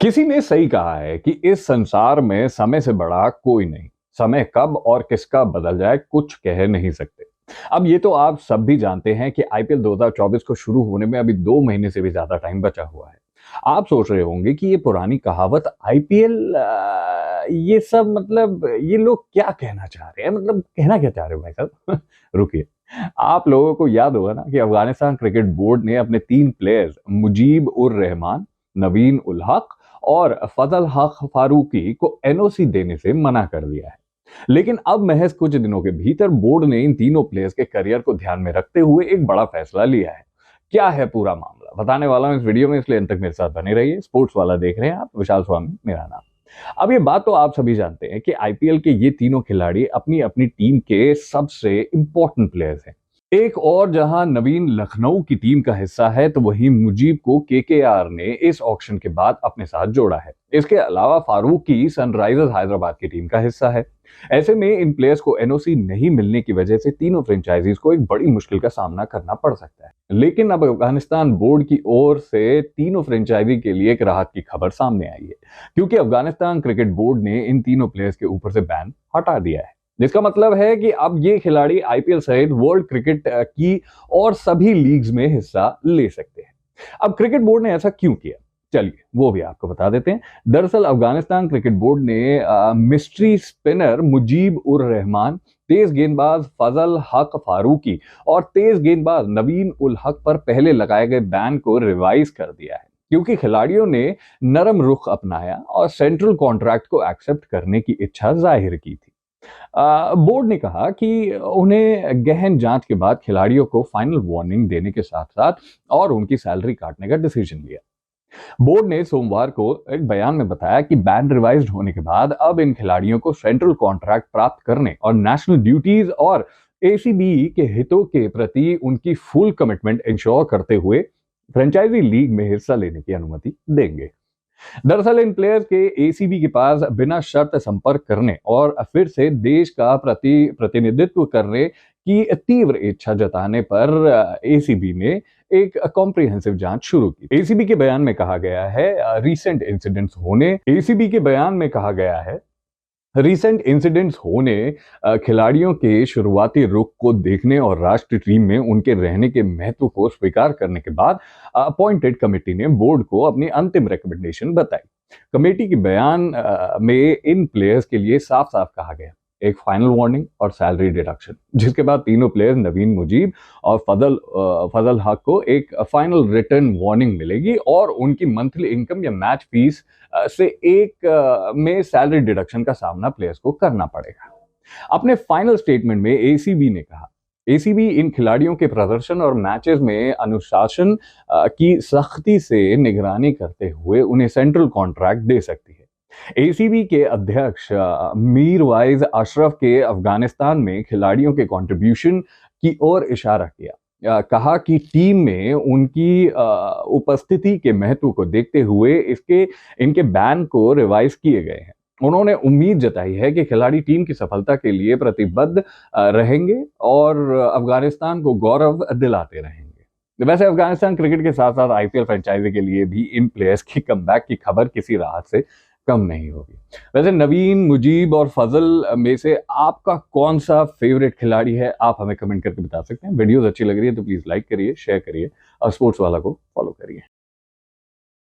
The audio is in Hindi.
किसी ने सही कहा है कि इस संसार में समय से बड़ा कोई नहीं। समय कब और किसका बदल जाए कुछ कह नहीं सकते। अब ये तो आप सब भी जानते हैं कि आईपीएल 2024 को शुरू होने में अभी 2 महीने से भी ज्यादा टाइम बचा हुआ है। आप सोच रहे होंगे कि ये पुरानी कहावत आईपीएल ये सब मतलब ये लोग क्या कहना चाह रहे हैं, मतलब कहना क्या चाह रहे हो भाई साहब? रुकिए। आप लोगों को याद होगा ना कि अफगानिस्तान क्रिकेट बोर्ड ने अपने 3 प्लेयर्स मुजीब उर रहमान, नवीन उल हक और फजल हक फारूकी को एनओसी देने से मना कर दिया है। लेकिन अब महज कुछ दिनों के भीतर बोर्ड ने इन तीनों प्लेयर्स के करियर को ध्यान में रखते हुए एक बड़ा फैसला लिया है। क्या है पूरा मामला बताने वाला हूं इस वीडियो में, इसलिए अंत तक मेरे साथ बने रहिए। स्पोर्ट्स वाला देख रहे हैं आप, विशाल स्वामी मेरा नाम। अब ये बात तो आप सभी जानते हैं कि आईपीएल के ये तीनों खिलाड़ी अपनी अपनी टीम के सबसे इंपॉर्टेंट प्लेयर्स हैं। एक और जहां नवीन लखनऊ की टीम का हिस्सा है, तो वहीं मुजीब को केकेआर ने इस ऑक्शन के बाद अपने साथ जोड़ा है। इसके अलावा फारूकी सनराइजर्स हैदराबाद की टीम का हिस्सा है। ऐसे में इन प्लेयर्स को एनओसी नहीं मिलने की वजह से तीनों फ्रेंचाइजीज को एक बड़ी मुश्किल का सामना करना पड़ सकता है। लेकिन अब अफगानिस्तान बोर्ड की ओर से तीनों फ्रेंचाइजी के लिए एक राहत की खबर सामने आई है, क्योंकि अफगानिस्तान क्रिकेट बोर्ड ने इन तीनों प्लेयर्स के ऊपर से बैन हटा दिया है। जिसका मतलब है कि अब ये खिलाड़ी आईपीएल सहित वर्ल्ड क्रिकेट की और सभी लीग्स में हिस्सा ले सकते हैं। अब क्रिकेट बोर्ड ने ऐसा क्यों किया, चलिए वो भी आपको बता देते हैं। दरअसल अफगानिस्तान क्रिकेट बोर्ड ने मिस्ट्री स्पिनर मुजीब उर रहमान, तेज गेंदबाज फजल हक फारूकी और तेज गेंदबाज नवीन उल हक पर पहले लगाए गए बैन को रिवाइज कर दिया है, क्योंकि खिलाड़ियों ने नरम रुख अपनाया और सेंट्रल कॉन्ट्रैक्ट को एक्सेप्ट करने की इच्छा जाहिर की थी। बोर्ड ने कहा कि उन्हें गहन जांच के बाद खिलाड़ियों को फाइनल वार्निंग देने के साथ साथ और उनकी सैलरी काटने का डिसीजन लिया। बोर्ड ने सोमवार को एक बयान में बताया कि बैन रिवाइज्ड होने के बाद अब इन खिलाड़ियों को सेंट्रल कॉन्ट्रैक्ट प्राप्त करने और नेशनल ड्यूटीज और एसीबी के हितों के प्रति उनकी फुल कमिटमेंट इंश्योर करते हुए फ्रेंचाइजी लीग में हिस्सा लेने की अनुमति देंगे। दरअसल इन प्लेयर्स के एसीबी के पास बिना शर्त संपर्क करने और फिर से देश का प्रतिनिधित्व करने की तीव्र इच्छा जताने पर एसीबी ने एक कॉम्प्रिहेंसिव जांच शुरू की। एसीबी के बयान में कहा गया है रिसेंट इंसिडेंट्स होने खिलाड़ियों के शुरुआती रुख को देखने और राष्ट्रीय टीम में उनके रहने के महत्व को स्वीकार करने के बाद अपॉइंटेड कमेटी ने बोर्ड को अपनी अंतिम रिकमेंडेशन बताई। कमेटी के बयान में इन प्लेयर्स के लिए साफ साफ कहा गया एक फाइनल वार्निंग और सैलरी डिडक्शन, जिसके बाद तीनों प्लेयर्स नवीन मुजीब और फजल हक को एक फाइनल रिटर्न वार्निंग मिलेगी और उनकी मंथली इनकम या मैच फीस से एक में सैलरी डिडक्शन का सामना प्लेयर्स को करना पड़ेगा। अपने फाइनल स्टेटमेंट में एसीबी ने कहा, एसीबी इन खिलाड़ियों के प्रदर्शन और मैचेस में अनुशासन की सख्ती से निगरानी करते हुए उन्हें सेंट्रल कॉन्ट्रैक्ट दे सकती है। एसीबी के अध्यक्ष मीरवाइज अशरफ के अफगानिस्तान में खिलाड़ियों के कंट्रीब्यूशन की ओर इशारा किया, कहा कि टीम में उनकी उपस्थिति के महत्व को देखते हुए इनके बैन को रिवाइज किए गए हैं। उन्होंने उम्मीद जताई है कि खिलाड़ी टीम की सफलता के लिए प्रतिबद्ध रहेंगे और अफगानिस्तान को गौरव दिलाते रहेंगे। वैसे अफगानिस्तान क्रिकेट के साथ साथ आईपीएल फ्रेंचाइजी के लिए भी इन प्लेयर्स की कमबैक की खबर किसी राहत से कम नहीं होगी। वैसे नवीन, मुजीब और फजल में से आपका कौन सा फेवरेट खिलाड़ी है, आप हमें कमेंट करके बता सकते हैं। वीडियोस अच्छी लग रही है तो प्लीज लाइक करिए, शेयर करिए और स्पोर्ट्स वाला को फॉलो करिए।